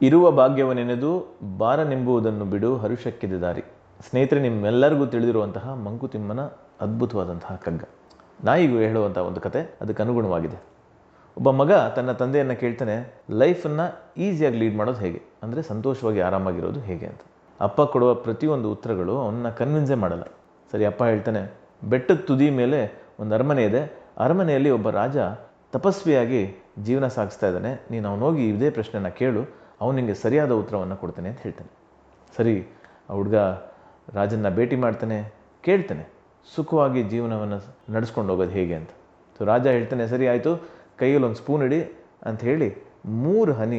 ಇರುವ ಭಾಗ್ಯವನೆನೆದು ಬಾರನೆಂಬುವುದನ್ನು ಬಿಡು ಹರುಷಕ್ಕಿದೆ ದಾರಿ. ಸ್ನೇಹಿತರೆ, ನಿಮ್ಮೆಲ್ಲರಿಗೂ ತಿಳಿದಿರುವಂತಹ ಮಂಕುತಿಮ್ಮನ ಅದ್ಭುತವಾದಂತಹ ಕಗ್ಗ. ನಾಯಿಗೂ ಹೇಳುವಂಥ ಒಂದು ಕತೆ ಅದಕ್ಕೆ ಅನುಗುಣವಾಗಿದೆ. ಒಬ್ಬ ಮಗ ತನ್ನ ತಂದೆಯನ್ನು ಕೇಳ್ತಾನೆ, ಲೈಫನ್ನು ಈಸಿಯಾಗಿ ಲೀಡ್ ಮಾಡೋದು ಹೇಗೆ, ಅಂದರೆ ಸಂತೋಷವಾಗಿ ಆರಾಮಾಗಿರೋದು ಹೇಗೆ ಅಂತ. ಅಪ್ಪ ಕೊಡುವ ಪ್ರತಿಯೊಂದು ಉತ್ತರಗಳು ಅವನ್ನ ಕನ್ವಿನ್ಸೇ ಮಾಡಲ್ಲ. ಸರಿ, ಅಪ್ಪ ಹೇಳ್ತಾನೆ, ಬೆಟ್ಟದ ತುದಿ ಮೇಲೆ ಒಂದು ಅರಮನೆ ಇದೆ, ಅರಮನೆಯಲ್ಲಿ ಒಬ್ಬ ರಾಜ ತಪಸ್ವಿಯಾಗಿ ಜೀವನ ಸಾಗಿಸ್ತಾ ಇದ್ದಾನೆ, ನೀನು ಅವನೋಗಿ ಇದೇ ಪ್ರಶ್ನೆನ ಕೇಳು, ಅವನು ನಿಮಗೆ ಸರಿಯಾದ ಉತ್ತರವನ್ನು ಕೊಡ್ತಾನೆ ಅಂತ ಹೇಳ್ತಾನೆ. ಸರಿ, ಆ ಹುಡುಗ ರಾಜನ್ನ ಭೇಟಿ ಮಾಡ್ತಾನೆ, ಕೇಳ್ತಾನೆ ಸುಖವಾಗಿ ಜೀವನವನ್ನು ನಡೆಸ್ಕೊಂಡು ಹೋಗೋದು ಹೇಗೆ ಅಂತ. ಸೊ ರಾಜ ಹೇಳ್ತಾನೆ, ಸರಿ ಆಯಿತು, ಕೈಯಲ್ಲಿ ಒಂದು ಸ್ಪೂನ್ ಇಡಿ ಅಂತ ಹೇಳಿ 3 ಹನಿ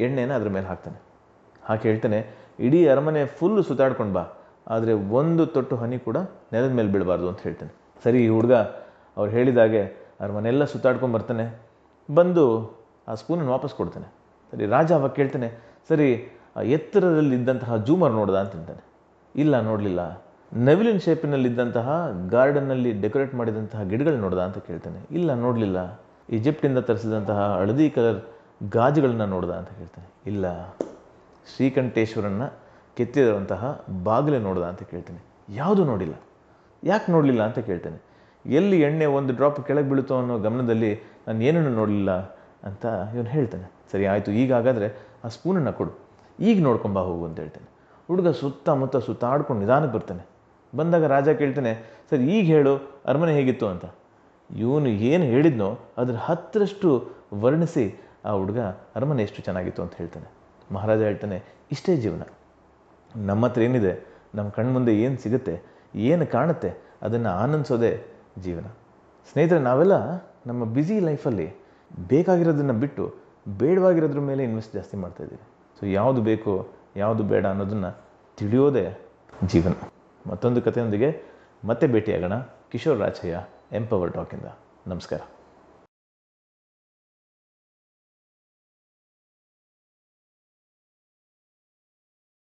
ಎಣ್ಣೆನ ಅದ್ರ ಮೇಲೆ ಹಾಕ್ತಾನೆ. ಹಾಕಿ ಹೇಳ್ತಾನೆ, ಇಡೀ ಅರಮನೆ ಫುಲ್ಲು ಸುತ್ತಾಡ್ಕೊಂಡು ಬಾ, ಆದರೆ 1 ತೊಟ್ಟು ಹನಿ ಕೂಡ ನೆಲದ ಮೇಲೆ ಬೀಳಬಾರ್ದು ಅಂತ ಹೇಳ್ತಾನೆ. ಸರಿ, ಈ ಹುಡುಗ ಅವ್ರು ಹೇಳಿದಾಗೆ ಅರಮನೆಲ್ಲ ಸುತ್ತಾಡ್ಕೊಂಡು ಬರ್ತಾನೆ, ಬಂದು ಆ ಸ್ಪೂನನ್ನು ವಾಪಸ್ ಕೊಡ್ತಾನೆ. ಸರಿ, ರಾಜ ಅವಾಗ ಕೇಳ್ತಾನೆ, ಸರಿ ಎತ್ತರದಲ್ಲಿದ್ದಂತಹ ಜೂಮರ್ ನೋಡ್ದ ಅಂತ ಹೇಳ್ತಾನೆ. ಇಲ್ಲ, ನೋಡಲಿಲ್ಲ. ನವಿಲಿನ ಶೇಪಿನಲ್ಲಿದ್ದಂತಹ ಗಾರ್ಡನ್ನಲ್ಲಿ ಡೆಕೋರೇಟ್ ಮಾಡಿದಂತಹ ಗಿಡಗಳು ನೋಡ್ದ ಅಂತ ಕೇಳ್ತಾನೆ. ಇಲ್ಲ, ನೋಡಲಿಲ್ಲ. ಈಜಿಪ್ಟಿಂದ ತರಿಸಿದಂತಹ ಹಳದಿ ಕಲರ್ ಗಾಜುಗಳನ್ನ ನೋಡ್ದ ಅಂತ ಕೇಳ್ತಾನೆ. ಇಲ್ಲ. ಶ್ರೀಕಂಠೇಶ್ವರನ್ನ ಕೆತ್ತಿರುವಂತಹ ಬಾಗಿಲೆ ನೋಡ್ದ ಅಂತ ಕೇಳ್ತಾನೆ. ಯಾವುದೂ ನೋಡಿಲ್ಲ. ಯಾಕೆ ನೋಡಲಿಲ್ಲ ಅಂತ ಕೇಳ್ತಾನೆ. ಎಲ್ಲಿ ಎಣ್ಣೆ 1 ಡ್ರಾಪ್ ಕೆಳಗೆ ಬೀಳುತ್ತೋ ಅನ್ನೋ ಗಮನದಲ್ಲಿ ನಾನು ಏನನ್ನು ನೋಡಲಿಲ್ಲ ಅಂತ ಇವನು ಹೇಳ್ತಾನೆ. ಸರಿ ಆಯಿತು, ಈಗ ಹಾಗಾದರೆ ಆ ಸ್ಪೂನನ್ನು ಕೊಡು, ಈಗ ನೋಡ್ಕೊಂಬ ಹೋಗು ಅಂತ ಹೇಳ್ತಾನೆ. ಹುಡುಗ ಸುತ್ತಮುತ್ತ ಸುತ್ತಾಡ್ಕೊಂಡು ನಿಧಾನಕ್ಕೆ ಬರ್ತಾನೆ. ಬಂದಾಗ ರಾಜ ಕೇಳ್ತಾನೆ, ಸರಿ ಈಗ ಹೇಳು ಅರಮನೆ ಹೇಗಿತ್ತು ಅಂತ. ಇವನು ಏನು ಹೇಳಿದ್ನೋ ಅದ್ರ 10ರಷ್ಟು ವರ್ಣಿಸಿ ಆ ಹುಡುಗ ಅರಮನೆ ಎಷ್ಟು ಚೆನ್ನಾಗಿತ್ತು ಅಂತ ಹೇಳ್ತಾನೆ. ಮಹಾರಾಜ ಹೇಳ್ತಾನೆ, ಇಷ್ಟೇ ಜೀವನ. ನಮ್ಮ ಹತ್ರ ಏನಿದೆ, ನಮ್ಮ ಕಣ್ಮುಂದೆ ಏನು ಸಿಗುತ್ತೆ, ಏನು ಕಾಣುತ್ತೆ, ಅದನ್ನು ಆನಂದಿಸೋದೇ ಜೀವನ. ಸ್ನೇಹಿತರೆ, ನಾವೆಲ್ಲ ನಮ್ಮ ಬ್ಯುಸಿ ಲೈಫಲ್ಲಿ ಬೇಕಾಗಿರೋದನ್ನು ಬಿಟ್ಟು ಬೇಡವಾಗಿರೋದ್ರ ಮೇಲೆ ಇನ್ವೆಸ್ಟ್ ಜಾಸ್ತಿ ಮಾಡ್ತಾಯಿದ್ದೀವಿ. ಸೊ ಯಾವುದು ಬೇಕು ಯಾವುದು ಬೇಡ ಅನ್ನೋದನ್ನು ತಿಳಿಯೋದೇ ಜೀವನ. ಮತ್ತೊಂದು ಕಥೆಯೊಂದಿಗೆ ಮತ್ತೆ ಭೇಟಿಯಾಗೋಣ. ಕಿಶೋರ್ ರಾಚಯ್ಯ, ಎಂಪವರ್ ಟಾಕಿಂದ. ನಮಸ್ಕಾರ.